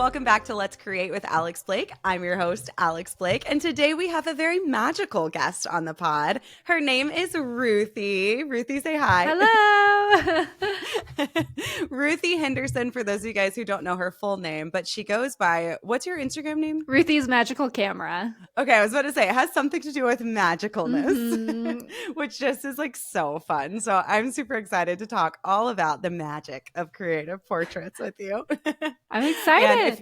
welcome back to Let's Create with Alex Blake. I'm your host, Alex Blake, and today we have a very magical guest on the pod. Her name is Ruthie. Ruthie, say hi. Hello. Ruthie Henderson, for those of you guys who don't know her full name, but she goes by, what's your Instagram name? Ruthie's Magical Camera. Okay, I was about to say, it has something to do with magicalness, which just is like so fun. So I'm super excited to talk all about the magic of creative portraits with you. I'm excited.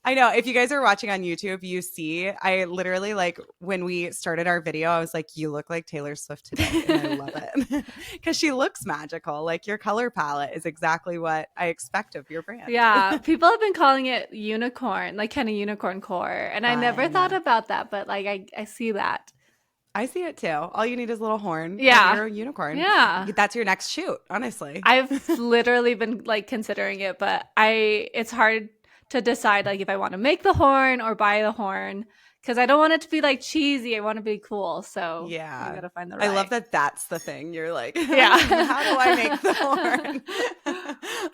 I know if you guys are watching on YouTube, you see, I literally like when we started our video, I was like, you look like Taylor Swift today. And I love it because she looks magical. Like your color palette is exactly what I expect of your brand. Yeah. People have been calling it unicorn, like kind of unicorn core. And I never thought about that, but like I see that. I see it too. All you need is a little horn. Yeah. And you're a unicorn. Yeah. That's your next shoot, honestly. I've literally been like considering it, but it's hard to decide like if I want to make the horn or buy the horn because I don't want it to be like cheesy. I want to be cool. So yeah, I gotta find the right. I love that that's the thing. You're like, yeah, how do I make the horn?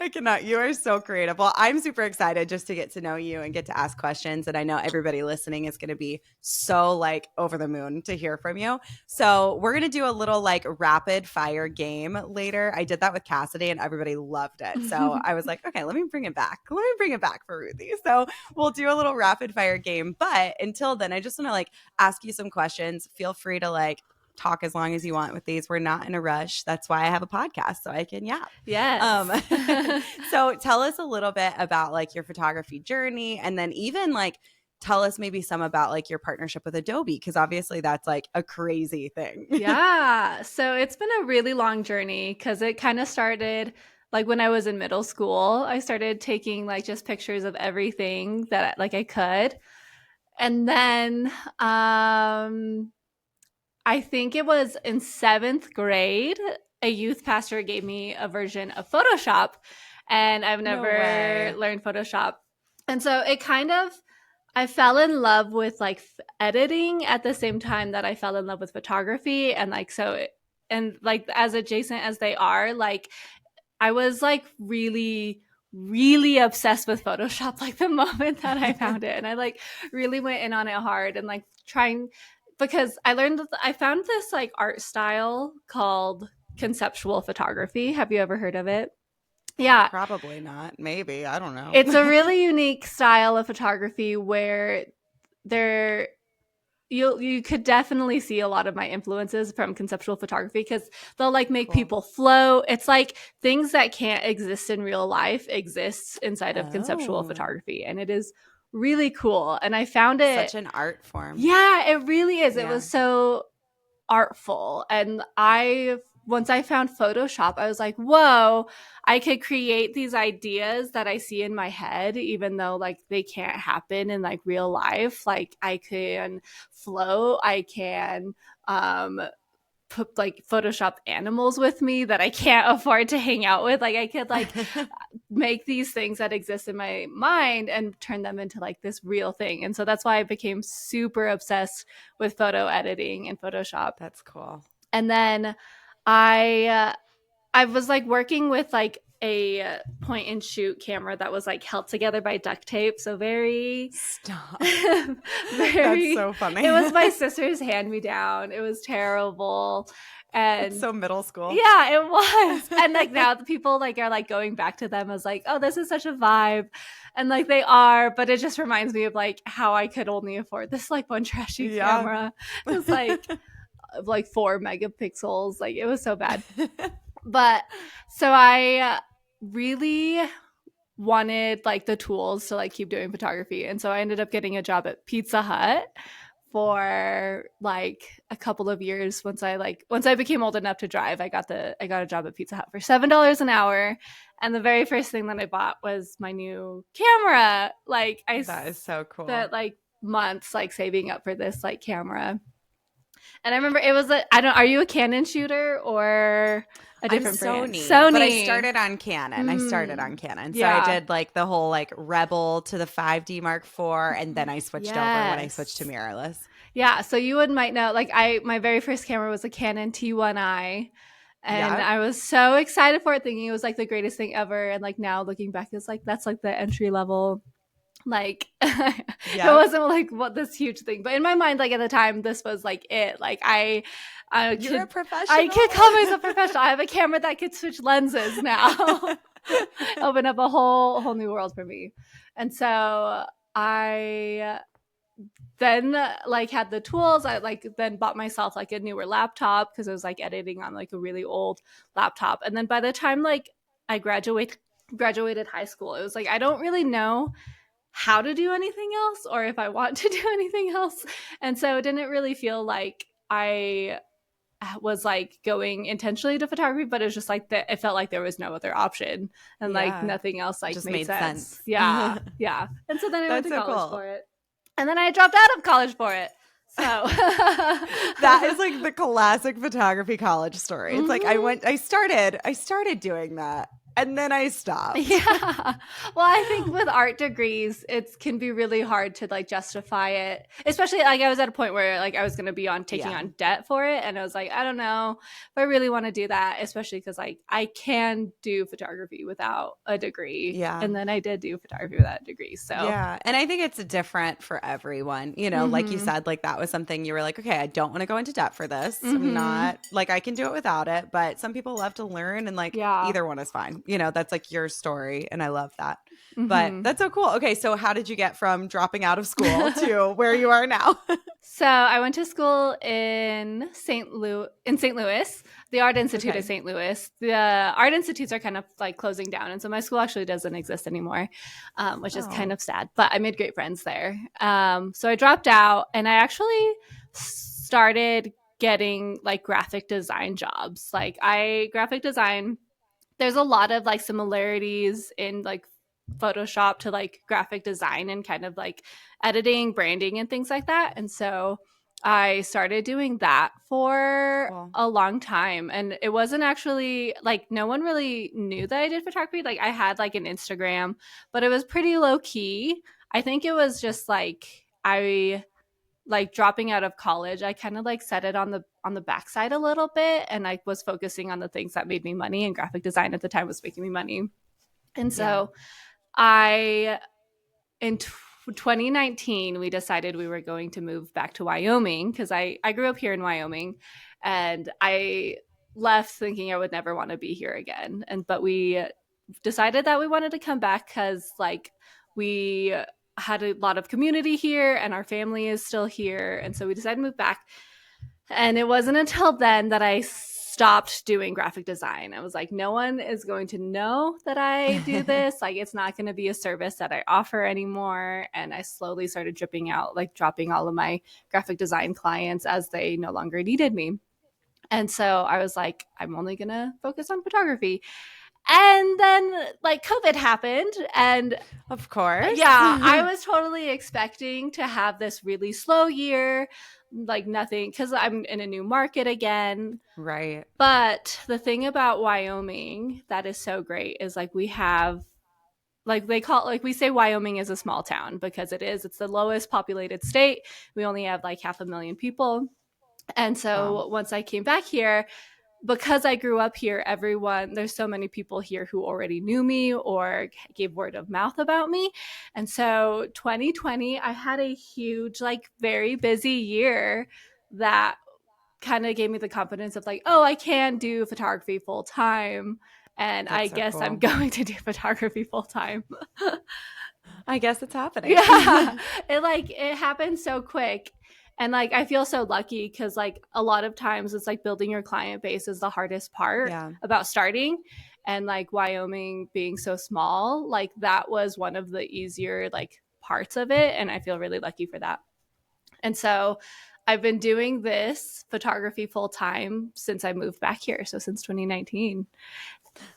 I cannot. You are so creative. Well, I'm super excited just to get to know you and get to ask questions. And I know everybody listening is going to be so like over the moon to hear from you. So we're going to do a little like rapid fire game later. I did that with Cassidy and everybody loved it. So I was like, okay, let me bring it back. Let me bring it back for Ruthie. So we'll do a little rapid fire game. But until then, I just want to like ask you some questions. Feel free to like talk as long as you want with these. We're not in a rush. That's why I have a podcast, so I can yap. Yes. So tell us a little bit about like your photography journey, and then even like tell us maybe some about like your partnership with Adobe, because obviously that's like a crazy thing. Yeah. So it's been a really long journey because it kind of started like when I was in middle school. I started taking like just pictures of everything that like I could. And then I think it was in 7th grade, a youth pastor gave me a version of Photoshop, and I've never learned Photoshop. And so it kind of, I fell in love with like editing at the same time that I fell in love with photography. And like, and like as adjacent as they are, like I was like really obsessed with Photoshop like the moment that I found it. And I like really went in on it hard and like trying, because I learned that I found this like art style called conceptual photography. Have you ever heard of it? Yeah. Probably not. Maybe. I don't know. It's a really unique style of photography where you could definitely see a lot of my influences from conceptual photography because they'll like make people float. It's like things that can't exist in real life exists inside of conceptual photography, and it is really cool. And I found it such an art form. Yeah, it really is. Yeah. It was so artful, and once I found Photoshop, I was like, whoa, I could create these ideas that I see in my head, even though like they can't happen in like real life. Like I can float, I can put like Photoshop animals with me that I can't afford to hang out with. Like I could like make these things that exist in my mind and turn them into like this real thing. And so that's why I became super obsessed with photo editing and Photoshop. That's cool. And then I was like working with like a point and shoot camera that was like held together by duct tape. So very stop. Very, that's so funny. It was my sister's hand-me-down. It was terrible. And it's so middle school. Yeah, it was. And like now the people like are like going back to them as like, oh, this is such a vibe. And like they are, but it just reminds me of like how I could only afford this like one trashy camera. It was like 4 megapixels. Like it was so bad. But so I really wanted like the tools to like keep doing photography. And so I ended up getting a job at Pizza Hut for like a couple of years. Once I became old enough to drive, I got a job at Pizza Hut for $7 an hour. And the very first thing that I bought was my new camera. Like that is so cool. Spent like months like saving up for this like camera. And I remember it was are you a Canon shooter or a different brand? Sony. But I started on Canon. So I did like the whole like Rebel to the 5D Mark IV, and then I switched over when I switched to mirrorless. Yeah, so you might know, like my very first camera was a Canon T1i. And I was so excited for it, thinking it was like the greatest thing ever. And like now looking back, it's like that's like the entry level Like it Yeah. wasn't like what this huge thing, but in my mind, like at the time, this was like it. Like I You're a could professional. call myself professional. I have a camera that could switch lenses now. Open up a whole new world for me. And so I then like had the tools. I like then bought myself like a newer laptop because I was like editing on like a really old laptop. And then by the time like I graduated high school, it was like I don't really know how to do anything else or if I want to do anything else. And so it didn't really feel like I was like going intentionally to photography, but it was just like that it felt like there was no other option and like Yeah. nothing else like Just made made sense. sense. Yeah. Yeah. And so then I went That's to so college cool. for it. And then I dropped out of college for it. So That is like the classic photography college story. It's like I started doing that and then I stopped. Yeah. Well, I think with art degrees, it can be really hard to like justify it. Especially like I was at a point where like I was going to be on taking Yeah. on debt for it, and I was like, I don't know if I really want to do that, especially cuz like I can do photography without a degree. Yeah. And then I did do photography without a degree. So, Yeah. And I think it's different for everyone. You know, like you said, like that was something you were like, okay, I don't want to go into debt for this. I'm not like, I can do it without it. But some people love to learn and like yeah. either one is fine. You know, that's like your story. And I love that. But Mhm. that's so cool. Okay. So how did you get from dropping out of school to where you are now? So I went to school in St. Louis, the Art Institute Okay. of St. Louis. The art institutes are kind of like closing down, and so my school actually doesn't exist anymore, which is kind Oh. of sad. But I made great friends there. So I dropped out, and I actually started getting like graphic design jobs. Graphic design. There's a lot of like similarities in like Photoshop to like graphic design and kind of like editing, branding, and things like that. And so I started doing that for Cool. a long time. And it wasn't actually like no one really knew that I did photography. Like I had like an Instagram, but it was pretty low key. I think it was just like I like dropping out of college, I kind of like set it on the backside a little bit, and I was focusing on the things that made me money, and graphic design at the time was making me money. And Yeah. so I in 2019 we decided we were going to move back to Wyoming because I grew up here in Wyoming, and I left thinking I would never want to be here again. But we decided that we wanted to come back because like we had a lot of community here and our family is still here, and so we decided to move back. And it wasn't until then that I stopped doing graphic design. I was like, no one is going to know that I do this. Like, it's not going to be a service that I offer anymore. And I slowly started dripping out, like dropping all of my graphic design clients as they no longer needed me. And so I was like, I'm only going to focus on photography. And then like COVID happened, and Of course. yeah, I was totally expecting to have this really slow year, like nothing, because I'm in a new market again. Right. But the thing about Wyoming that is so great is like we have, like they call, like we say Wyoming is a small town because it is. It's the lowest populated state. We only have like 500,000 people. And Wow. so once I came back here, because I grew up here, there's so many people here who already knew me or gave word of mouth about me. And so 2020, I had a huge, like very busy year that kind of gave me the confidence of like, oh, I can do photography full time. And I That's so guess I'm cool. going to do photography full time. I guess it's happening. Yeah. It happened so quick. And like I feel so lucky because like a lot of times it's like building your client base is the hardest part Yeah. about starting. And like Wyoming being so small, like that was one of the easier like parts of it. And I feel really lucky for that. And so I've been doing this photography full time since I moved back here. So since 2019.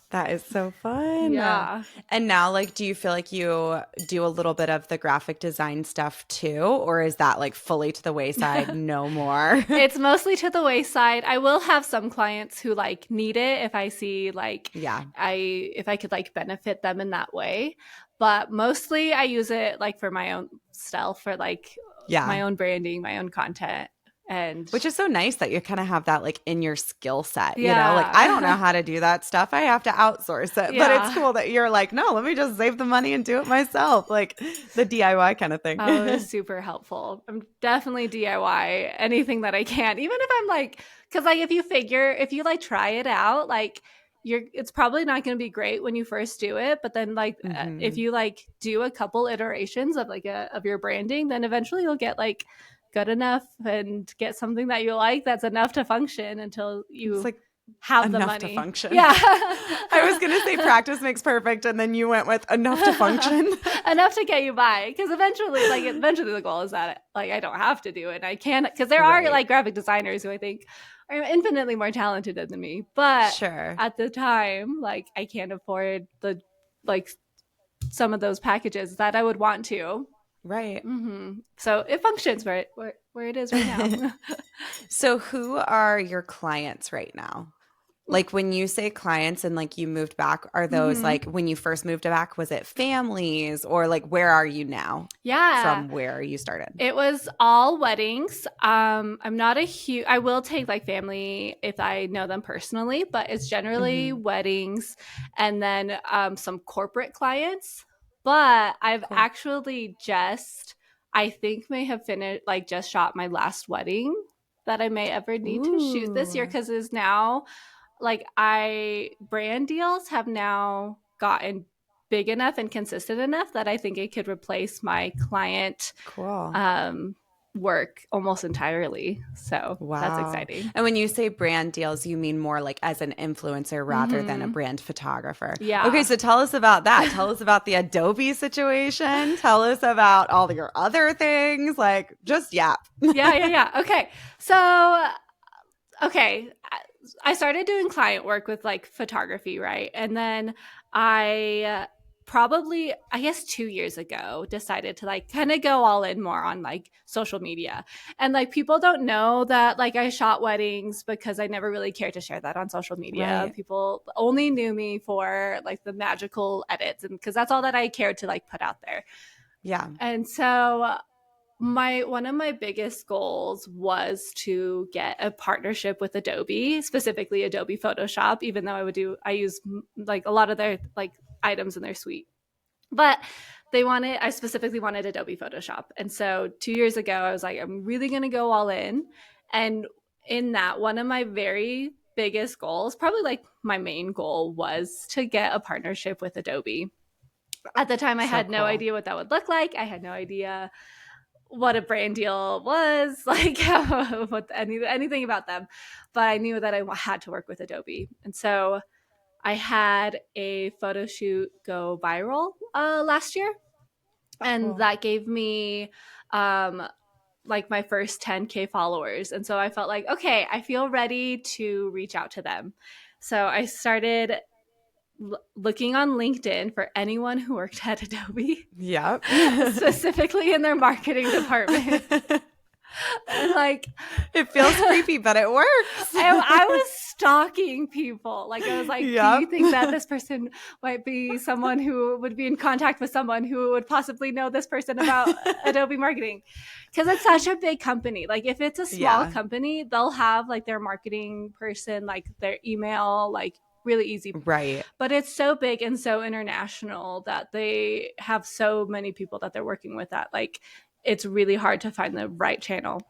That is so fun. Yeah. And now, like, do you feel like you do a little bit of the graphic design stuff too? Or is that like fully to the wayside? No more. It's mostly to the wayside. I will have some clients who like need it if I see like Yeah. if I could like benefit them in that way. But mostly I use it like for my own self, for like Yeah. my own branding, my own content. And which is so nice that you kind of have that like in your skill set, like I don't know yeah. how to do that stuff. I have to outsource it. But it's Yeah. cool that you're like, no, let me just save the money and do it myself. Like the DIY kind of thing. Oh, it was super helpful. I'm definitely DIY anything that I can, even if I'm like, because like if you like try it out, like it's probably not going to be great when you first do it, but then like if Hmm. you like do a couple iterations of like of your branding, then eventually you'll get like good enough and get something that you like that's enough to function until It's you like have the enough to money. function. Yeah. I was going to say practice makes perfect. And then you went with enough to function. Enough to get you by, because eventually the goal is that like I don't have to do it. I can, because there are Right. like graphic designers who I think are infinitely more talented than me, but Sure. at the time like I can't afford the like some of those packages that I would want to. Right. So it functions where it is right now. So who are your clients right now? Like when you say clients and like you moved back, are those Mm-hmm. like when you first moved back, was it families or like where are you now Yeah. from where you started? It was all weddings. I'm not a huge, I will take like family if I know them personally, but it's generally Hmm. weddings and then some corporate clients. But I've Cool. actually just, I think may have finished, like just shot my last wedding that I may ever need to shoot this year, Ooh, because is now like brand deals have now gotten big enough and consistent enough that I think it could replace my client cool. um, work almost entirely. So that's Wow. exciting. And when you say brand deals, you mean more like as an influencer rather than a Mm-hmm. brand photographer. Okay, Yeah. so tell us about that. Tell us about the Adobe situation. Tell us about all your other things. Like, just yap. Yeah. Okay. So, okay. I started doing client work with like photography, right? And then I probably, I guess 2 years ago, decided to like kind of go all in more on like social media. And like people don't know that like I shot weddings because I never really cared to share that on social media. Right. People only knew me for like the magical edits, and because that's all that I cared to like put out there. Yeah. And so my one of my biggest goals was to get a partnership with Adobe, specifically Adobe Photoshop, even though I use like a lot of their like items in their suite. But I specifically wanted Adobe Photoshop. And so 2 years ago, I was like, I'm really going to go all in. And in that, one of my very biggest goals, probably like my main goal, was to get a partnership with Adobe. At the time, I So had no cool. idea what that would look like. I had no idea what a brand deal was, like anything about them. But I knew that I had to work with Adobe. And so I had a photo shoot go viral last year, and Cool. that gave me um, like my first 10K followers. And so I felt like, okay, I feel ready to reach out to them. So I started looking on LinkedIn for anyone who worked at Adobe, Yep. specifically in their marketing department. And like, It feels creepy, but it works. I was stalking people. Like, I was like, do you Yep. think that this person might be someone who would be in contact with someone who would possibly know this person about Adobe marketing? Because it's such a big company. Like, if it's a small Yeah. company, they'll have like their marketing person, like their email, like really easy. Right. But it's so big and so international that they have so many people that they're working with, that like it's really hard to find the right channel.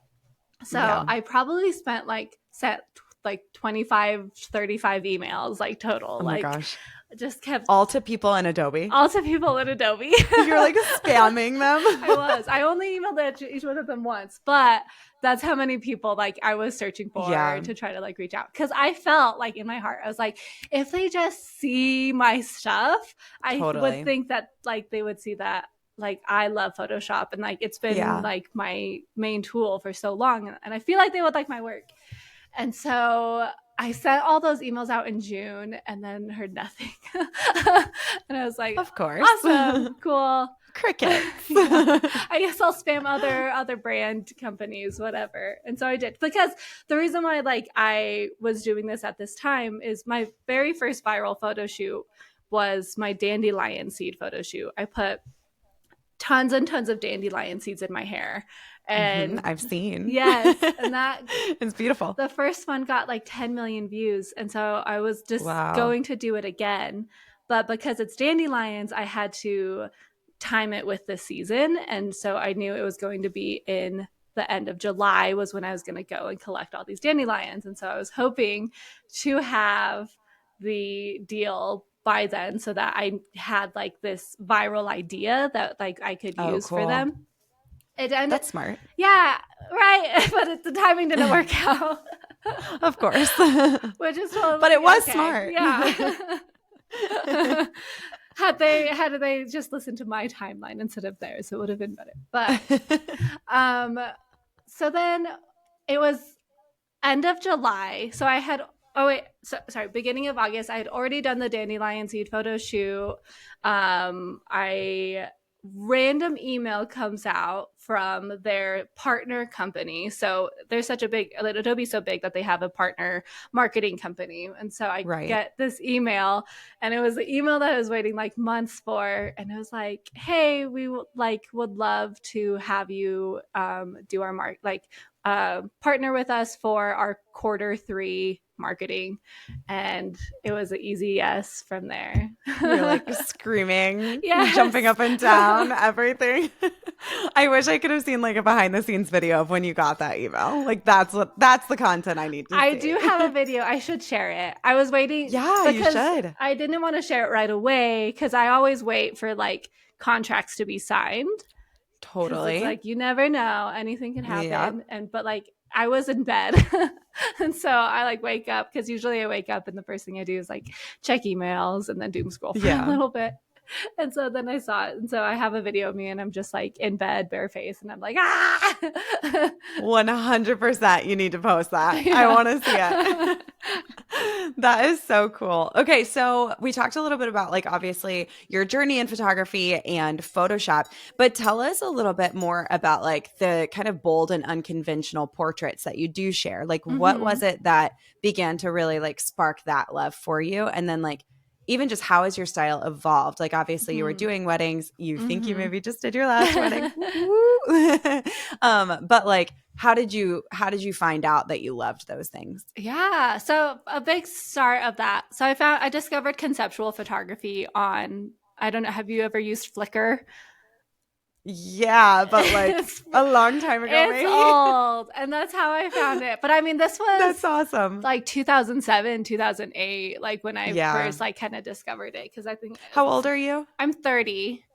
So Yeah. I probably spent like set like 25, 35 emails like total, Oh my like gosh. just kept All to people in Adobe. all to people in Adobe. You're like spamming them. I only emailed each one of them once, but that's how many people like I was searching for Yeah, to try to like reach out. Cause I felt like in my heart, I was like, if they just see my stuff, I would totally. think that like they would see that like I love Photoshop, and like it's been Yeah. like my main tool for so long. And I feel like they would like my work. And so I sent all those emails out in June and then heard nothing. And I was like, Of course. awesome, cool. Crickets. Yeah. I guess I'll spam other brand companies, whatever. And so I did, because the reason why like I was doing this at this time is my very first viral photo shoot was my dandelion seed photo shoot. I put tons and tons of dandelion seeds in my hair. And I've seen. yes, and that It's beautiful. the first one got like 10 million views. And so I was just Wow. going to do it again. But because it's dandelions, I had to time it with the season. And so I knew it was going to be in the end of July was when I was going to go and collect all these dandelions. And so I was hoping to have the deal by then so that I had like this viral idea that like I could Oh, use for cool. them. It ended, That's smart. yeah, right. But the timing didn't work out. Of course. Which is totally But it was okay. smart. Yeah. had they just listened to my timeline instead of theirs, it would have been better. But so then it was end of July. So I had beginning of August. I had already done the dandelion seed photo shoot. I random email comes out from their partner company. So they're such a big, Adobe's so big that they have a partner marketing company. And so I Right. get this email, and it was the email that I was waiting like months for. And it was like, hey, we would love to have you do our partner with us for our Q3 marketing. And it was an easy yes from there. You're like screaming, yes. jumping up and down, everything. I wish I could have seen like a behind the scenes video of when you got that email. Like that's the content I need to see. I do have a video. I should share it. I was waiting. Yeah, you should. I didn't want to share it right away because I always wait for like contracts to be signed. Totally. It's like you never know, anything can happen. Yep. But like I was in bed, and so I like wake up because usually I wake up and the first thing I do is like check emails and then doom scroll for a little bit. And so then I saw it. And so I have a video of me and I'm just like in bed, bare face. And I'm like, 100% you need to post that. Yeah. I want to see it. That is so cool. Okay. So we talked a little bit about like, obviously your journey in photography and Photoshop, but tell us a little bit more about like the kind of bold and unconventional portraits that you do share. Like what was it that began to really like spark that love for you? And then like, even just how has your style evolved? Like obviously you were doing weddings. You think you maybe just did your last wedding. But like how did you find out that you loved those things? Yeah. So a big start of that. So I discovered conceptual photography on, I don't know, have you ever used Flickr? Yeah, but like a long time ago, it's maybe. old, and that's how I found it. But I mean, this was that's awesome. Like 2007, 2008, like when I first like kind of discovered it. Because I think how old are you? I'm 30.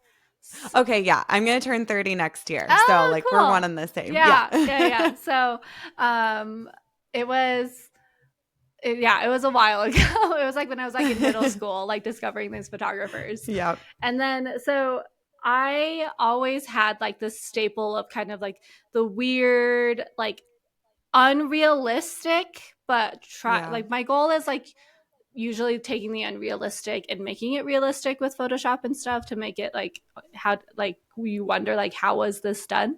Okay, yeah, I'm gonna turn 30 next year. Oh, so like cool. we're one and the same. Yeah. So, it was. It was a while ago. It was like when I was like in middle school, like discovering these photographers. Yeah. And then so I always had like this staple of kind of like the weird, like unrealistic, but like my goal is like usually taking the unrealistic and making it realistic with Photoshop and stuff to make it like how like you wonder like how was this done?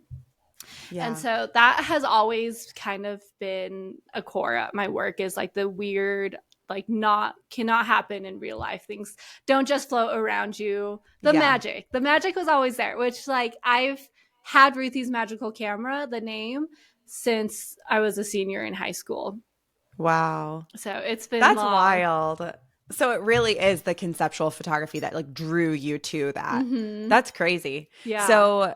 Yeah. And so that has always kind of been a core of my work is like the weird, like cannot happen in real life. Things don't just float around you. The magic was always there, which like I've had Ruthie's magical camera, the name, since I was a senior in high school. Wow. So it's been That's wild. So it really is the conceptual photography that like drew you to that. That's crazy. Yeah.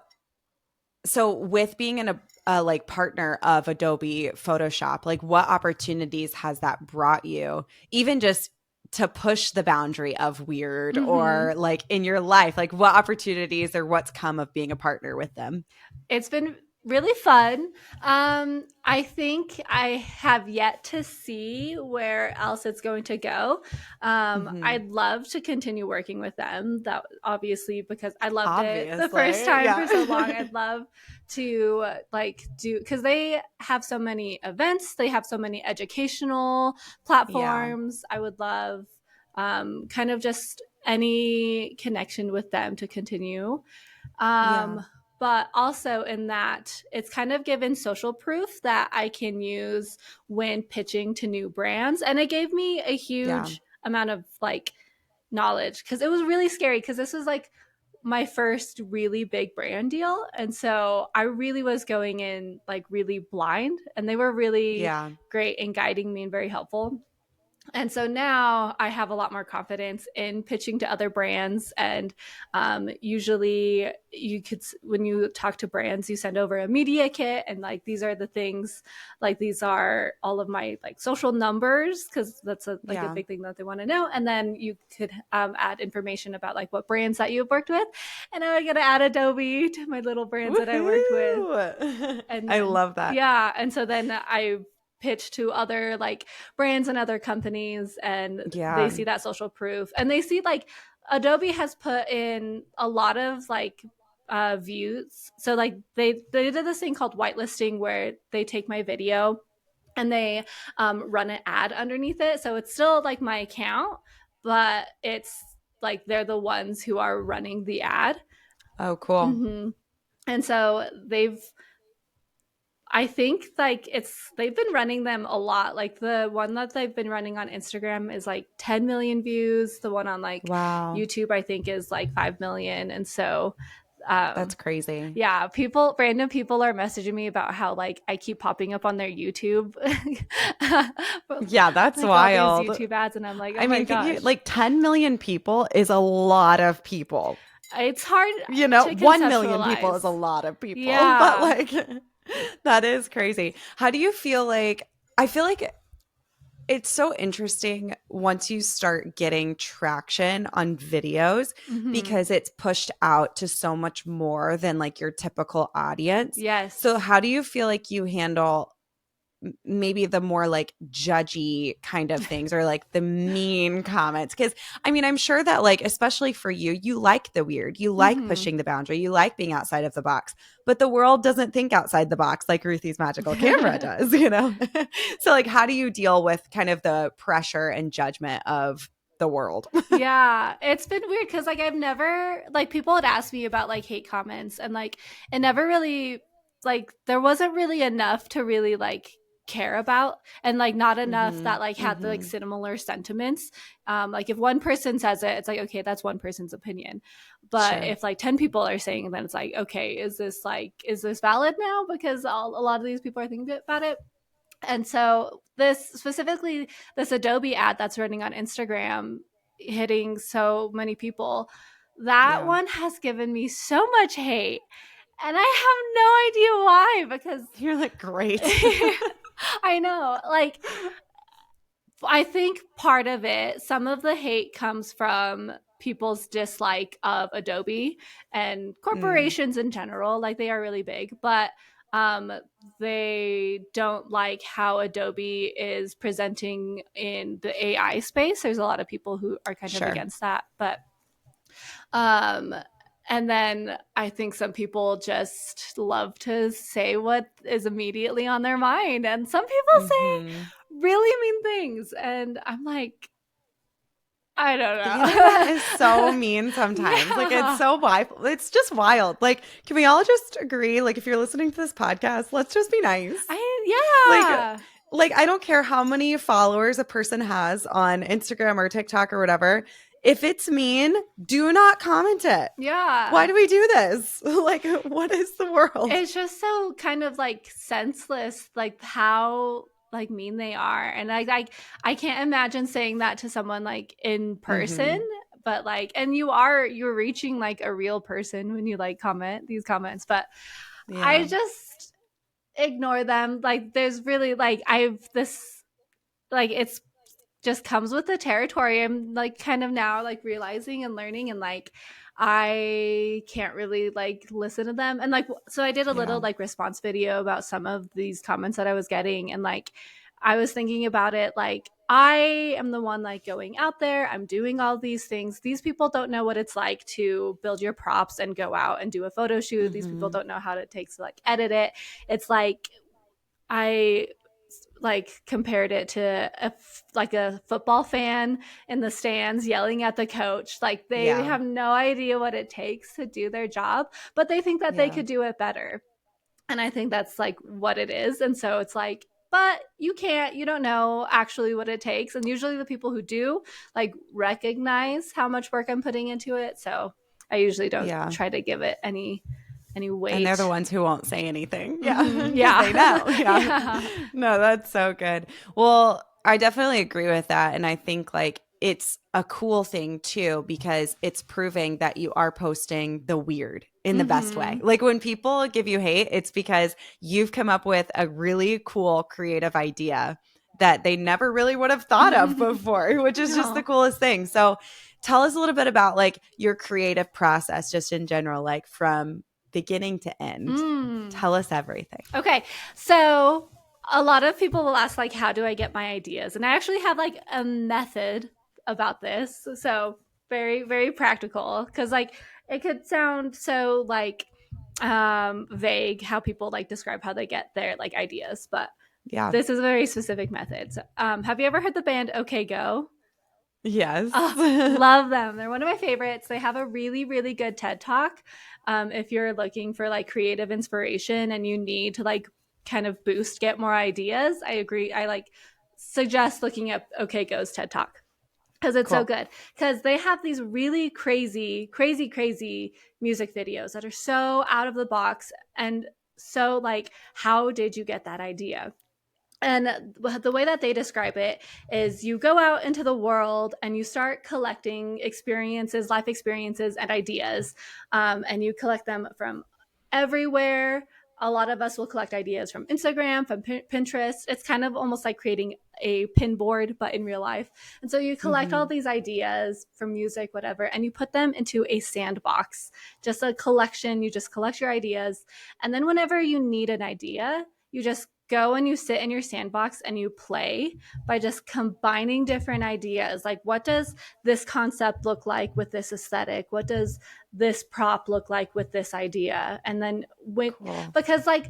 So with being a like partner of Adobe Photoshop, like what opportunities has that brought you, even just to push the boundary of weird or like in your life, like what opportunities or what's come of being a partner with them? It's been really fun. I think I have yet to see where else it's going to go. I'd love to continue working with them. That obviously because I loved it the first time for so long. I'd love to like do because they have so many events. They have so many educational platforms. I would love kind of just any connection with them to continue. But also in that it's kind of given social proof that I can use when pitching to new brands. And it gave me a huge amount of like knowledge because it was really scary because this was like my first really big brand deal. And so I really was going in like really blind, and they were really Yeah. great in guiding me and very helpful. And so now I have a lot more confidence in pitching to other brands. And usually, you could, when you talk to brands, you send over a media kit, and like these are the things, like these are all of my like social numbers, because that's like a Yeah. big thing that they want to know. And then you could add information about like what brands that you've worked with. And I get to add Adobe to my little brands that I worked with. Woohoo! And I then, love that. yeah. And so then I pitch to other like brands and other companies, and they Yeah. see that social proof, and they see like Adobe has put in a lot of like views. So like they did this thing called whitelisting, where they take my video and they run an ad underneath it. So it's still like my account, but it's like they're the ones who are running the ad. Oh, cool. Mm-hmm. And so I think like they've been running them a lot. Like the one that they've been running on Instagram is like 10 million views. The one on like Wow. YouTube, I think, is like 5 million. And so That's crazy. yeah, random people are messaging me about how like I keep popping up on their YouTube. Yeah, that's Like all these wild. YouTube ads, and I'm like, oh I my mean, can you, gosh. like 10 million people is a lot of people. It's hard You know, to 1 million people is conceptualize. a lot of people, but Yeah. like that is crazy. How do you feel like, I feel like it's so interesting once you start getting traction on videos Mm-hmm. because it's pushed out to so much more than like your typical audience. So, Yes. how do you feel like you handle maybe the more like judgy kind of things or like the mean comments? Because I mean, I'm sure that like, especially for you, you like the weird, you like Mm-hmm. pushing the boundary, you like being outside of the box, but the world doesn't think outside the box like Ruthie's magical camera does, you know? So like, how do you deal with kind of the pressure and judgment of the world? Yeah, it's been weird because like I've never, like, people had asked me about like hate comments, and like it never really, like there wasn't really enough to really like care about, and like not enough Mm-hmm. that like had like Mm-hmm. similar sentiments. Like if one person says it, it's like, okay, that's one person's opinion. But Sure. if like 10 people are saying it, then it's like, okay, is this valid now, because a lot of these people are thinking about it. And so this Adobe ad that's running on Instagram, hitting so many people, that Yeah. one has given me so much hate. And I have no idea why, because You're like, great. I know, like, I think part of it, some of the hate comes from people's dislike of Adobe and Mm, corporations in general. Like they are really big, but um, they don't like how Adobe is presenting in the AI space. There's a lot of people who are kind of sure. against that, but um, and then I think some people just love to say what is immediately on their mind, and some people say Mm-hmm. really mean things, and I'm like, I don't The internet is so know. mean sometimes. Like it's Yeah. so wild. It's just wild. Like, can we all just agree? Like, if you're listening to this podcast, let's just be nice. Like, Yeah. like I don't care how many followers a person has on Instagram or TikTok or whatever. If it's mean, do not comment it. Why Yeah. do we do this? Like, what is the world? It's just so kind of like senseless, like how like mean they are. And I can't imagine saying that to someone like in person, Mm-hmm. but like, and you're reaching like a real person when you like comment these comments, but I Yeah. just ignore them. Like there's really like I've this like it's just comes with the territory. I'm like kind of now like realizing and learning, and like I can't really like listen to them. And like so I did a little Yeah. like response video about some of these comments that I was getting, and like I was thinking about it, like I am the one like going out there, I'm doing all these things. These people don't know what it's like to build your props and go out and do a photo shoot. These people Mm-hmm. don't know how it takes to like edit it. It's like I like compared it to like a football fan in the stands yelling at the coach. Like they Yeah. have no idea what it takes to do their job, but they think that they Yeah. could do it better. And I think that's like what it is. And so it's like, but you don't know actually what it takes. And usually the people who do like recognize how much work I'm putting into it. So I usually don't Yeah. try to give it any And they're the weight. ones who won't say anything. Yeah. Mm-hmm. Because Yeah. they know. Yeah. Yeah. No, that's so good. Well, I definitely agree with that. And I think like it's a cool thing too, because it's proving that you are posting the weird in the best way. Mm-hmm. Like when people give you hate, it's because you've come up with a really cool creative idea that they never really would have thought of before, which is just the No. coolest thing. So tell us a little bit about like your creative process, just in general, like from beginning to end. Mm. Tell us everything. Okay. So a lot of people will ask, like, how do I get my ideas? And I actually have like a method about this. So very, very practical. Cause like it could sound so like vague how people like describe how they get their like ideas, but Yeah. this is a very specific method. So, have you ever heard the band OK Go? Yes. Oh, love them. They're one of my favorites. They have a really, really good TED Talk. If you're looking for like creative inspiration and you need to like kind of boost, get more ideas, I agree. I like suggest looking at OK Go's TED Talk because it's so Cool. good. Because they have these really crazy, crazy, crazy music videos that are so out of the box and so like, how did you get that idea? And the way that they describe it is you go out into the world and you start collecting experiences, life experiences, and ideas. And you collect them from everywhere. A lot of us will collect ideas from Instagram, from Pinterest. It's kind of almost like creating a pin board, but in real life. And so you collect all Mm-hmm. these ideas from music, whatever, and you put them into a sandbox, just a collection. You just collect your ideas. And then whenever you need an idea, you just go and you sit in your sandbox and you play by just combining different ideas. Like, what does this concept look like with this aesthetic? What does this prop look like with this idea? And then when, Cool. because like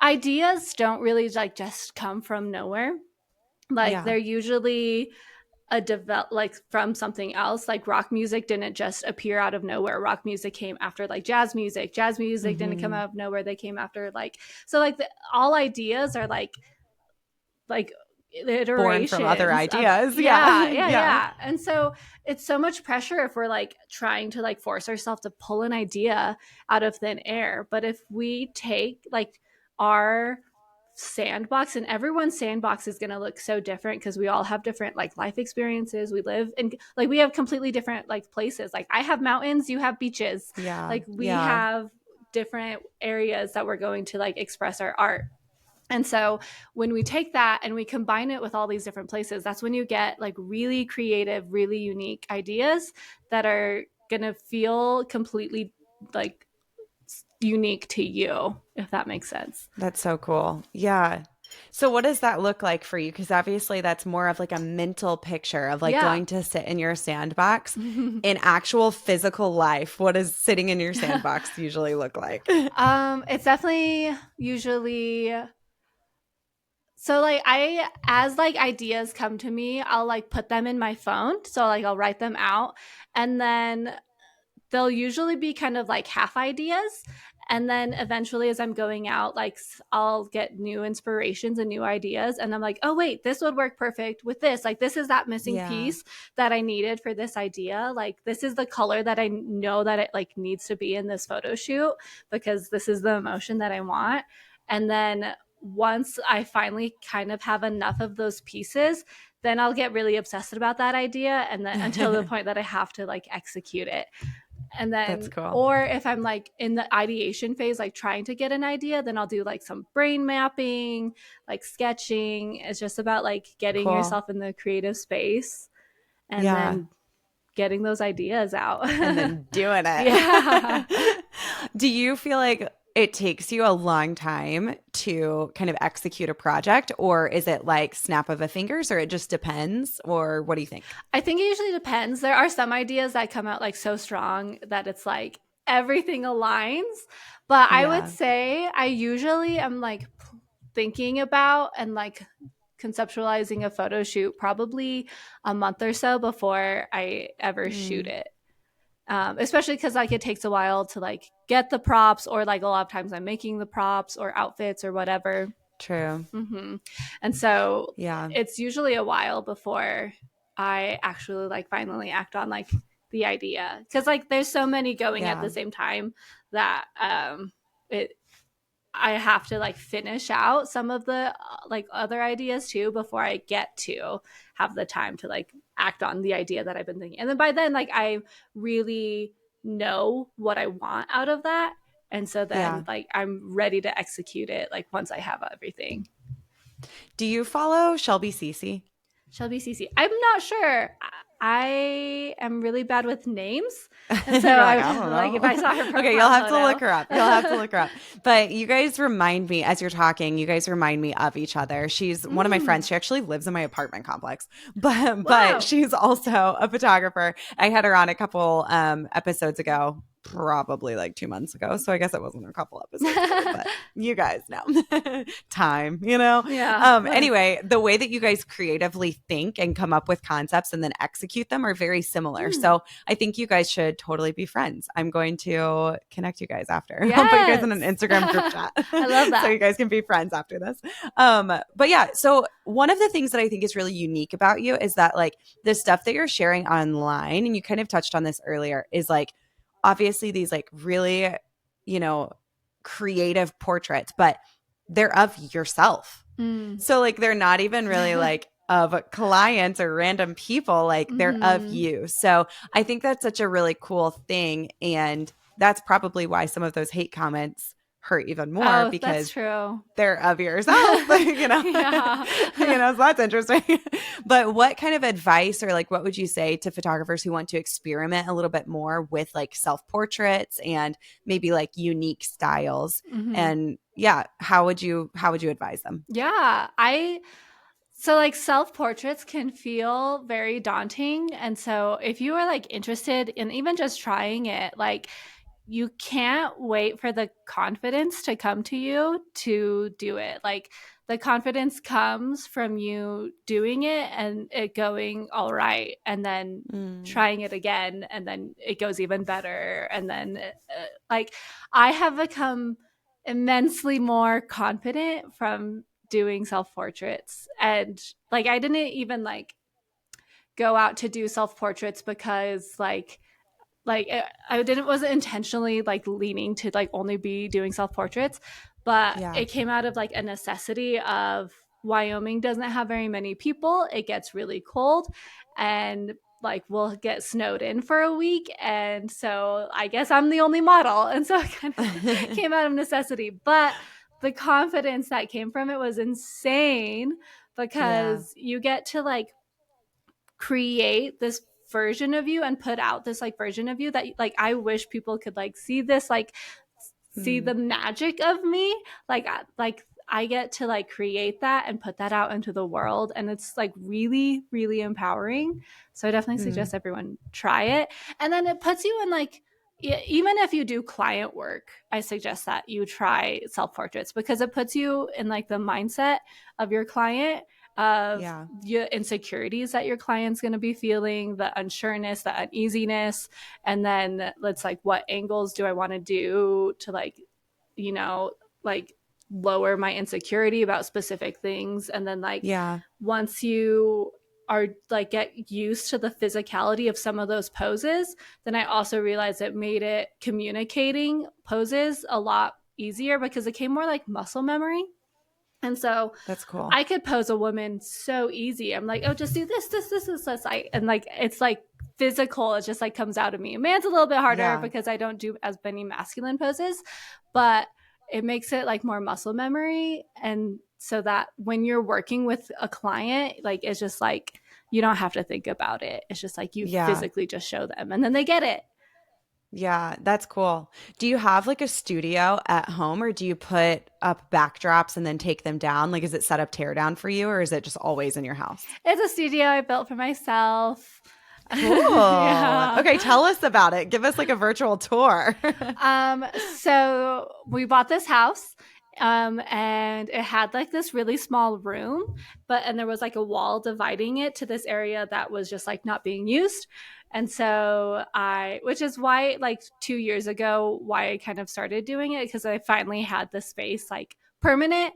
ideas don't really like just come from nowhere. Like Yeah. they're usually a develop like from something else. Like rock music didn't just appear out of nowhere. Rock music came after like jazz music. Jazz music didn't come Mm-hmm. out of nowhere. They came after like, so like all ideas are like Born from other iterations of, ideas. yeah, Yeah. yeah, Yeah. yeah. And so it's so much pressure if we're like trying to like force ourselves to pull an idea out of thin air. But if we take like our sandbox, and everyone's sandbox is going to look so different because we all have different like life experiences. We live in like we have completely different like places. Like I have mountains, you have beaches. Yeah. Like we Yeah. have different areas that we're going to like express our art. And so when we take that and we combine it with all these different places, that's when you get like really creative, really unique ideas that are going to feel completely like unique to you, if that makes sense. That's so cool. Yeah. So what does that look like for you? Because obviously that's more of like a mental picture of like Yeah. going to sit in your sandbox. In actual physical life, what does sitting in your sandbox usually look like? It's definitely usually so like I as like ideas come to me, I'll like put them in my phone. So like I'll write them out and then they'll usually be kind of like half ideas. And then eventually, as I'm going out, like I'll get new inspirations and new ideas. And I'm like, oh, wait, this would work perfect with this. Like, this is that missing Yeah. piece that I needed for this idea. Like, this is the color that I know that it like needs to be in this photo shoot because this is the emotion that I want. And then once I finally kind of have enough of those pieces, then I'll get really obsessed about that idea. And then until the point that I have to like execute it. And That's then cool. or if I'm like in the ideation phase like trying to get an idea, then I'll do like some brain mapping, like sketching. It's just about like getting Cool. yourself in the creative space and Yeah. then getting those ideas out. And then doing Yeah. it. Do you feel like it takes you a long time to kind of execute a project, or is it like snap of a fingers, or it just depends? Or what do you think? I think it usually depends. There are some ideas that come out like so strong that it's like everything aligns. But I would Yeah. say I usually am like thinking about and like conceptualizing a photo shoot probably a month or so before I ever shoot Mm, it. Especially because like it takes a while to like get the props, or like a lot of times I'm making the props or outfits or whatever. true. Mm-hmm. And so Yeah. it's usually a while before I actually like finally act on like the idea, because like there's so many going at Yeah. the same time that it I have to like finish out some of the like other ideas too before I get to have the time to like act on the idea that I've been thinking. And then by then, like I really know what I want out of that. And so then Yeah. like I'm ready to execute it like once I have everything. Do you follow Shelby Cece? Shelby Cece. I'm not sure. I am really bad with names. And so You're like, I I don't like if know. I saw her Okay, you'll profile have to look her up. You'll have to photo. look her up. But you guys remind me, as you're talking, you guys remind me of each other. She's one of my friends. She actually lives in my apartment complex, but Wow. she's also a photographer. I had her on a couple episodes ago, probably like 2 months ago. So I guess it wasn't a couple episodes ago, but you guys know time, you know? Yeah. Anyway, the way that you guys creatively think and come up with concepts and then execute them are very similar. So I think you guys should totally be friends. I'm going to connect you guys after. I'll put you guys in an Yes. Instagram group chat I love so that. you guys can be friends after this. But yeah, so one of the things that I think is really unique about you is that like the stuff that you're sharing online, and you kind of touched on this earlier, is like obviously these like really, you know, creative portraits, but they're of yourself. Mm. So like they're not even really like of clients or random people, like they're of Mm-hmm. you. So I think that's such a really cool thing. And that's probably why some of those hate comments hurt even more Oh, that's because true. they're of yourself, Yeah. so that's interesting. But what kind of advice or like what would you say to photographers who want to experiment a little bit more with like self-portraits and maybe like unique styles? Mm-hmm. And yeah, how would you advise them? Yeah. So like self portraits can feel very daunting. And so if you are like interested in even just trying it, like you can't wait for the confidence to come to you to do it. Like the confidence comes from you doing it and it going all right, and then Mm, trying it again, and then it goes even better. And then, like, I have become immensely more confident from doing self portraits. And like, I didn't even like go out to do self portraits because I didn't wasn't intentionally like leaning to like only be doing self portraits, but yeah. it came out of like a necessity of Wyoming doesn't have very many people. It gets really cold, and like we'll get snowed in for a week, and so I guess I'm the only model, and so it kind of came out of necessity. But the confidence that came from it was insane Yeah. because you get to like create this version of you and put out this like version of you that like I wish people could like see this, like see Mm, the magic of me, like I get to like create that and put that out into the world, and it's like really really empowering. So I definitely mm, suggest everyone try it. And then it puts you in like, even if you do client work, I suggest that you try self portraits because it puts you in like the mindset of your client, of yeah. the insecurities that your client's going to be feeling, the unsureness, the uneasiness, and then let's like, what angles do I want to do to like, you know, like lower my insecurity about specific things. And then like Yeah. once you are like get used to the physicality of some of those poses, then I also realized it made it communicating poses a lot easier because it came more like muscle memory. And so That's cool. I could pose a woman so easy. I'm like, oh, just do this. And like, it's like physical. It just like comes out of me. A man's a little bit harder Yeah. because I don't do as many masculine poses, but it makes it like more muscle memory. And so that when you're working with a client, like, it's just like, you don't have to think about it. It's just like you Yeah. physically just show them and then they get it. Yeah, that's cool. Do you have like a studio at home or do you put up backdrops and then take them down? Like, is it set up tear down for you or is it just always in your house? It's a studio I built for myself. Cool. Yeah. Okay, tell us about it. Give us like a virtual tour. So we bought this house, and it had like this really small room, and there was like a wall dividing it to this area that was just like not being used. And so which is why like 2 years ago, why I kind of started doing it, because I finally had the space like permanent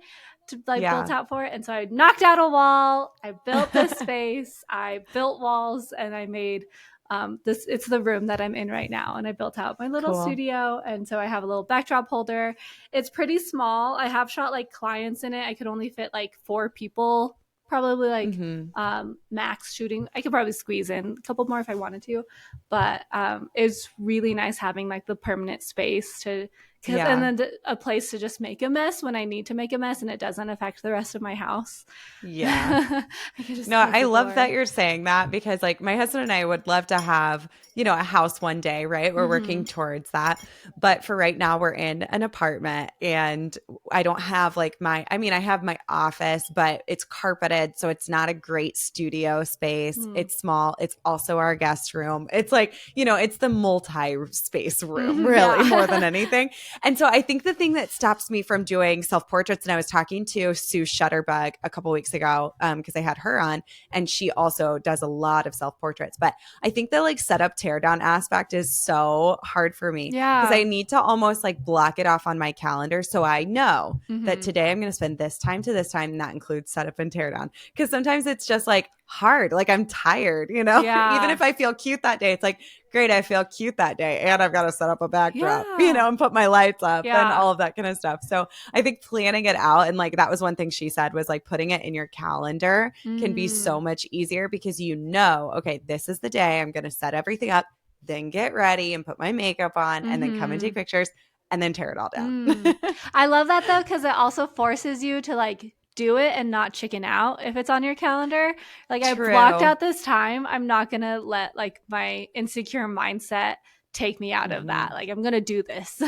to like built Yeah. out for it. And so I knocked out a wall, I built this space, I built walls, and I made This it's the room that I'm in right now, and I built out my little Cool. studio, and so I have a little backdrop holder. It's pretty small. I have shot like clients in it. I could only fit like 4 people, probably like Hmm. max shooting. I could probably squeeze in a couple more if I wanted to, but it's really nice having like the permanent space to and Yeah. then a place to just make a mess when I need to make a mess and it doesn't affect the rest of my house. Yeah. I can just No, close I the love that door. you're saying that because like my husband and I would love to have, a house one day, right? We're Mm-hmm. working towards that. But for right now, we're in an apartment and I don't have like I have my office, but it's carpeted. So it's not a great studio space. Mm. It's small. It's also our guest room. It's like, it's the multi space room, Mm-hmm. really, more than Yeah. anything. And so I think the thing that stops me from doing self portraits, and I was talking to Sue Shutterbug a couple weeks ago because I had her on, and she also does a lot of self portraits. But I think the like setup tear down aspect is so hard for me because I Yeah. need to almost like block it off on my calendar so I know that Mm-hmm. today I'm going to spend this time to this time, and that includes setup and tear down. Because sometimes it's just like hard, like I'm tired, even Yeah. if I feel cute that day, it's like, great, I feel cute that day, and I've got to set up a backdrop, Yeah. and put my lights up and Yeah. all of that kind of stuff. So I think planning it out, and like that was one thing she said, was like putting it in your calendar can be so Mm. much easier because okay, this is the day I'm going to set everything up, then get ready and put my makeup on, and then come and take Mm-hmm. pictures and then tear it all down. Mm. I love that though, because it also forces you to like do it and not chicken out if it's on your calendar. Like I blocked True. out this time. I'm not gonna let like my insecure mindset take me out of that. Hmm. Like I'm gonna do this.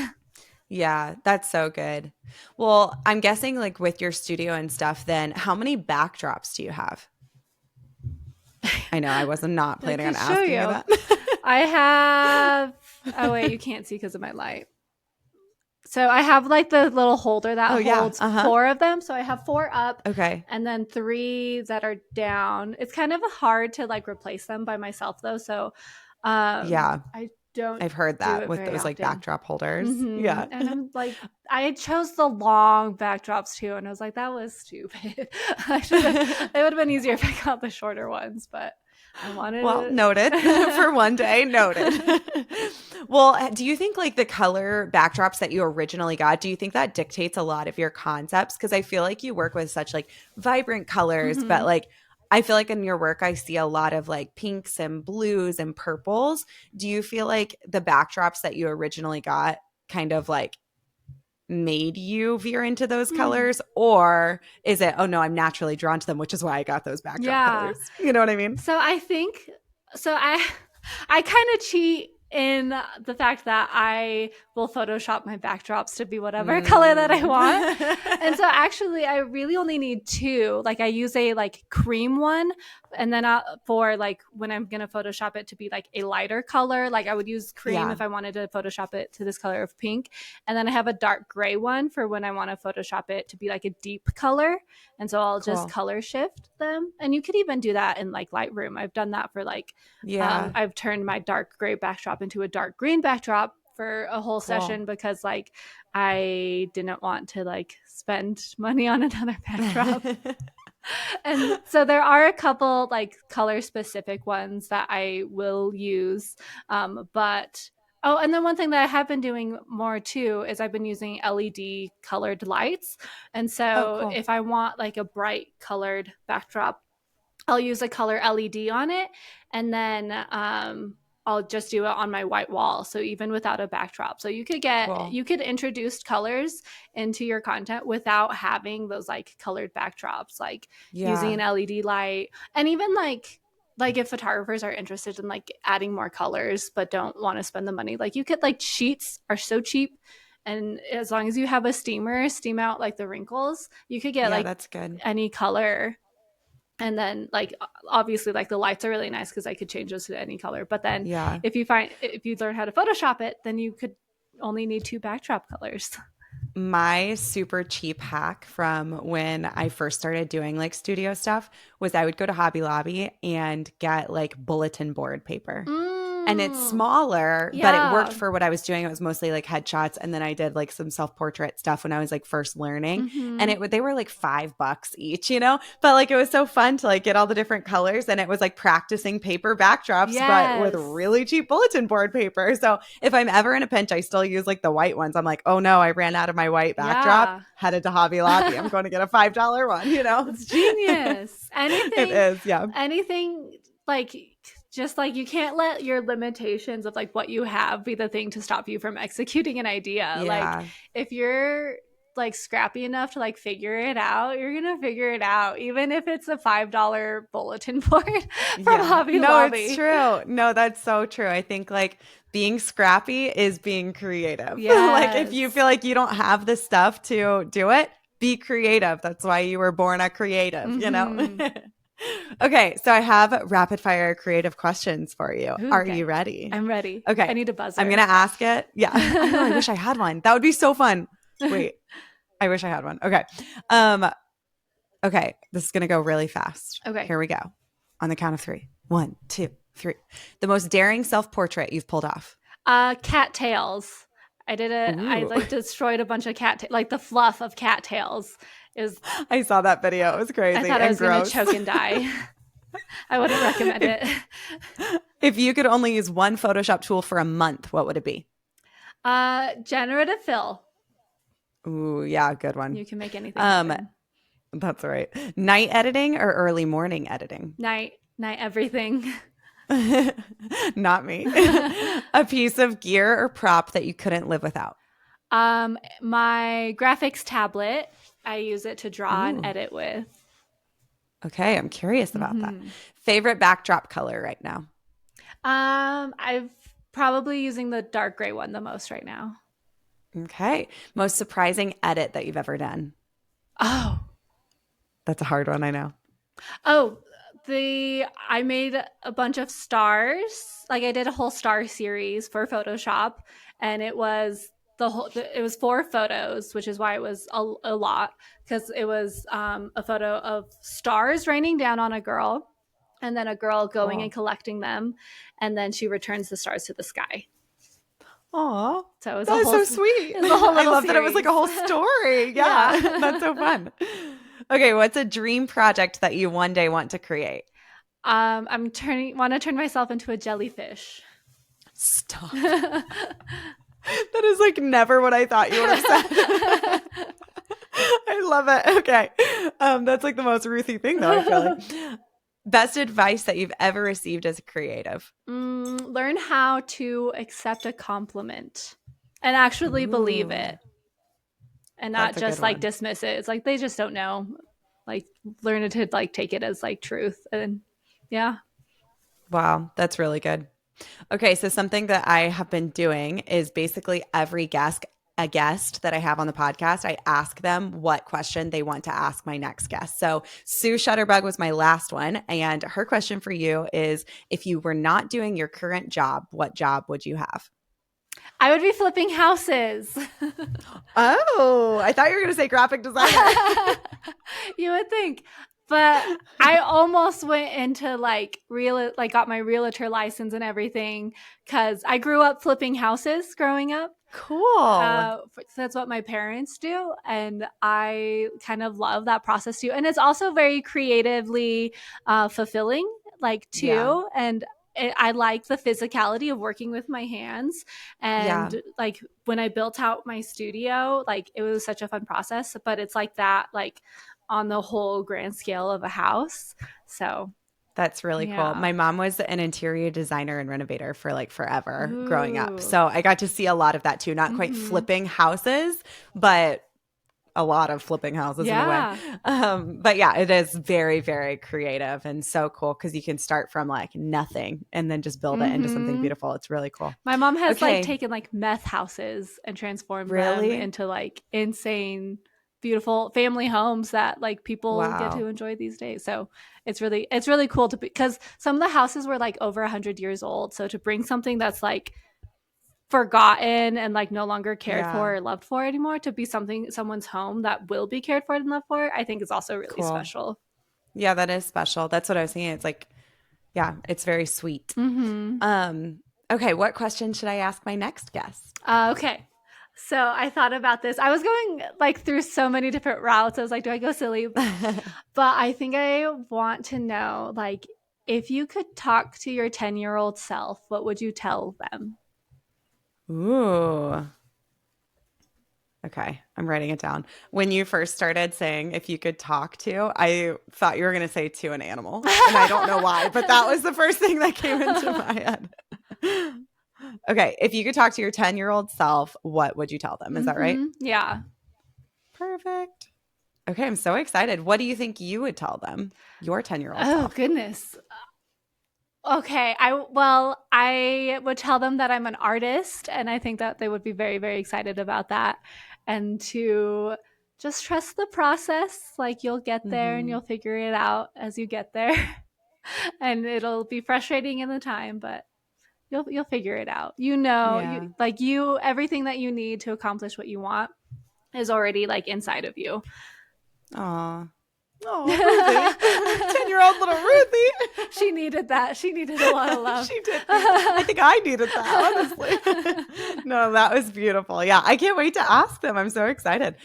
Yeah, that's so good. Well, I'm guessing like with your studio and stuff, then how many backdrops do you have? I know I was not I planning on could show asking you you. that. I have. Oh wait, you can't see because of my light. So I have like the little holder Oh that yeah. holds Uh-huh. 4 of them. So I have 4 up Okay. and then 3 that are down. It's kind of hard to like replace them by myself though. So Yeah. I don't I've heard do that it with very those like often. backdrop holders. Yeah. And I'm like, I chose the long backdrops too, and I was like, that was stupid. I should have. It would have been easier if I got the shorter ones, but I Well, wanted noted it. for one day. Noted. Well, do you think like the color backdrops that you originally got, do you think that dictates a lot of your concepts? Because I feel like you work with such like vibrant colors, but Hmm. like I feel like in your work, I see a lot of like pinks and blues and purples. Do you feel like the backdrops that you originally got kind of like made you veer into those Hmm. colors? Or is it, oh no, I'm naturally drawn to them, which is why I got those backdrop Yeah. colors? You know what I mean? So I think so I kind of cheat in the fact that I will Photoshop my backdrops to be whatever color that I Mm. want. And so actually I really only need 2. Like I use a like cream one and then for like when I'm going to Photoshop it to be like a lighter color, like I would use cream Yeah, if I wanted to Photoshop it to this color of pink. And then I have a dark gray one for when I want to Photoshop it to be like a deep color. And so I'll just cool. color shift them. And you could even do that in like Lightroom. I've done that for like, Yeah, I've turned my dark gray backdrop into a dark green backdrop for a whole cool. session because like I didn't want to like spend money on another backdrop. And so there are a couple like color specific ones that I will use. But oh, and then one thing that I have been doing more too is I've been using LED colored lights. And Oh, so cool. if I want like a bright colored backdrop, I'll use a color LED on it, and then I'll just do it on my white wall. So even without a backdrop, so Cool. you could introduce colors into your content without having those like colored backdrops, like using an Yeah. LED light, and even like if photographers are interested in like adding more colors but don't want to spend the money, like you could like sheets are so cheap. And as long as you have a steamer, steam out like the wrinkles, you could get Yeah, like that's good. any color. And then like obviously like the lights are really nice because I could change those to any color, but then Yeah. if you learn how to Photoshop it, then you could only need 2 backdrop colors. My super cheap hack from when I first started doing like studio stuff was I would go to Hobby Lobby and get like bulletin board paper. and it's smaller, but it worked Yeah. for what I was doing. It was mostly like headshots, and then I did like some self-portrait stuff when I was like first learning, and they were like $5 each, but like it was so fun to like get all the different colors, and it was like practicing paper backdrops but with Yes. really cheap bulletin board paper. So if I'm ever in a pinch, I still use like the white ones. I'm like, oh no, I ran out of my white backdrop, Yeah. headed to Hobby Lobby, I'm going to get a $5 one. It's genius. It is, yeah. Anything like just like you can't let your limitations of like what you have be the thing to stop you from executing an idea. Like Yeah. if you're like scrappy enough to like figure it out, you're gonna figure it out, even if it's a $5 bulletin board from Hobby Lobby. It's true. No, that's so true. I think like being scrappy is being creative. Yes. Like if you feel like you don't have the stuff to do it, be creative. That's why you were born a creative, Okay, so I have rapid fire creative questions for you. Ooh, Are okay. you ready? I'm ready. Okay. I need a buzzer. I'm going to ask it. Yeah. I know. I wish I had one. That would be so fun. Wait. I wish I had one. Okay. Okay. This is going to go really fast. Okay. Here we go. On the count of 3. 1, 2, 3. The most daring self-portrait you've pulled off. Cat tails. I did it. I like destroyed a bunch of like the fluff of cat tails. I saw that video. It was crazy. I thought I was going to choke and die. I wouldn't recommend it. If you could only use one Photoshop tool for a month, what would it be? Generative fill. Ooh, yeah, good one. You can make anything happen. That's right. Night editing or early morning editing? Night everything. Not me. A piece of gear or prop that you couldn't live without? My graphics tablet. I use it to draw and edit with. Okay, I'm curious about that. Favorite backdrop color right now? I've probably using the dark gray one the most right now. Okay. Most surprising edit that you've ever done? Oh. That's a hard one, I know. Oh, I made a bunch of stars. Like I did a whole star series for Photoshop, and it was it was 4 photos, which is why it was a lot, because it was a photo of stars raining down on a girl, and then a girl going and collecting them, and then she returns the stars to the sky. Aw, so it was that is so sweet. I love that it was like a whole story. Yeah. That's so fun. Okay, what's a dream project that you one day want to create? I want to turn myself into a jellyfish. Stop. That is like never what I thought you would have said. I love it. Okay. That's like the most Ruthie thing though, I feel like. Best advice that you've ever received as a creative? Learn how to accept a compliment and actually believe it. And not just like dismiss it. It's like they just don't know. Like learn to like take it as like truth. And yeah. Wow, that's really good. Okay, so something that I have been doing is basically every guest that I have on the podcast, I ask them what question they want to ask my next guest. So Sue Shutterbug was my last one, and her question for you is, if you were not doing your current job, what job would you have? I would be flipping houses. Oh, I thought you were going to say graphic designer. You would think. But I almost went into like got my realtor license and everything because I grew up flipping houses growing up. Cool. That's what my parents do. And I kind of love that process too. And it's also very creatively fulfilling, like too. Yeah. And I like the physicality of working with my hands. And like when I built out my studio, like it was such a fun process, but it's like that, like on the whole grand scale of a house. So that's really cool. My mom was an interior designer and renovator for like forever growing up. So I got to see a lot of that too. Not quite flipping houses, but a lot of flipping houses in a way. But yeah, it is very, very creative and so cool because you can start from like nothing and then just build it into something beautiful. It's really cool. My mom has like taken like meth houses and transformed them into like insane beautiful family homes that like people get to enjoy these days. So it's really cool because some of the houses were like over 100 years old. So to bring something that's like forgotten and like no longer cared for or loved for anymore to be someone's home that will be cared for and loved for, I think is also really special. Yeah, that is special. That's what I was thinking. It's like, it's very sweet. Okay, what question should I ask my next guest? Okay. So I thought about this. I was going like through so many different routes. I was like, do I go silly? But I think I want to know, like, if you could talk to your 10-year-old self, what would you tell them? Ooh. Okay, I'm writing it down. When you first started saying if you could talk to, I thought you were going to say to an animal. And I don't know why, but that was the first thing that came into my head. Okay, if you could talk to your 10-year-old self, what would you tell them? Is that right? Yeah. Perfect. Okay, I'm so excited. What do you think you would tell them, your 10-year-old Oh, self? goodness. Okay, I would tell them that I'm an artist, and I think that they would be very, very excited about that, and to just trust the process. Like, you'll get there and Mm-hmm. you'll figure it out as you get there, and it'll be frustrating in the time, but you'll figure it out. Yeah. You everything that you need to accomplish what you want is already like inside of you. Aw. Oh, Ruthie. 10-year-old little Ruthie. She needed that. She needed a lot of love. She did. I think I needed that, honestly. No, that was beautiful. Yeah, I can't wait to ask them. I'm so excited.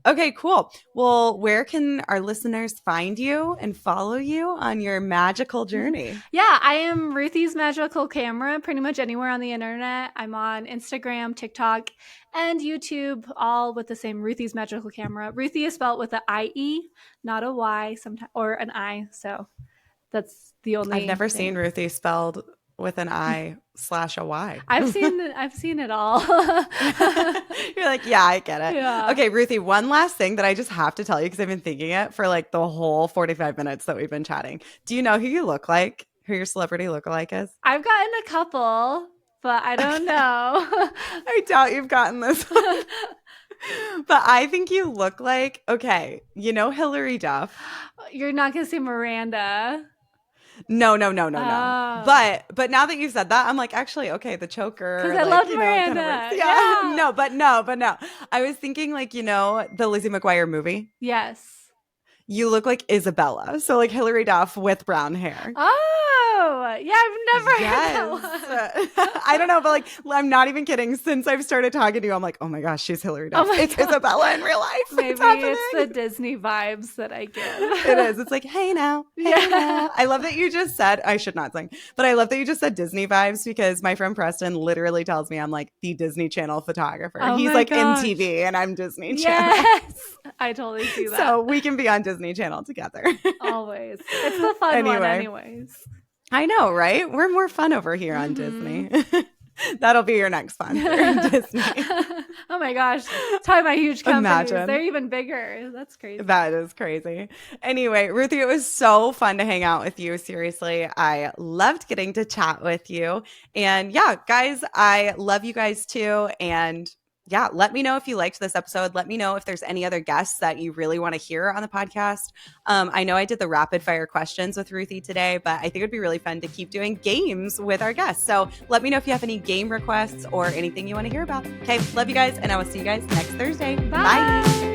Okay, cool. Well, where can our listeners find you and follow you on your magical journey? Yeah, I am Ruthie's Magical Camera pretty much anywhere on the internet. I'm on Instagram, TikTok, and YouTube, all with the same Ruthie's Magical Camera. Ruthie is spelled with an IE, not a Y, sometimes or an I. So that's the only I've never thing. seen Ruthie spelled with an I/a Y. I've seen it all. You're like, yeah, I get it. Yeah. Okay, Ruthie, one last thing that I just have to tell you because I've been thinking it for like the whole 45 minutes that we've been chatting. Do you know who you look like? Who your celebrity lookalike is? I've gotten a couple, but I don't know. I doubt you've gotten this one. But I think you look like, okay, you know Hillary Duff? You're not going to say Miranda. No. Oh. But now that you've said that, I'm like, actually, okay, the choker. Because I love Miranda. Yeah. No, but no. I was thinking like, you know, the Lizzie McGuire movie. Yes. You look like Isabella. So like Hillary Duff with brown hair. Oh, yeah, I've never heard that one. I don't know, but like, I'm not even kidding. Since I've started talking to you, I'm like, oh my gosh, she's Hillary Duff. It's God. Isabella in real life. Maybe it's the Disney vibes that I get. It is. It's like, hey now. I love that you just said, I should not sing, but I love that you just said Disney vibes because my friend Preston literally tells me I'm like the Disney Channel photographer. Oh He's my like gosh. MTV and I'm Disney Channel. Yes, I totally see that. So we can be on Disney Channel together. Always. It's the fun one anyways. I know, right? We're more fun over here on Disney. That'll be your next sponsor, Disney. Oh my gosh. Talking about huge companies. Imagine. They're even bigger. That's crazy. That is crazy. Anyway, Ruthie, it was so fun to hang out with you. Seriously, I loved getting to chat with you. And yeah, guys, I love you guys too. And yeah, let me know if you liked this episode. Let me know if there's any other guests that you really want to hear on the podcast. I know I did the rapid fire questions with Ruthie today, but I think it'd be really fun to keep doing games with our guests. So let me know if you have any game requests or anything you want to hear about. Okay, love you guys, and I will see you guys next Thursday. Bye.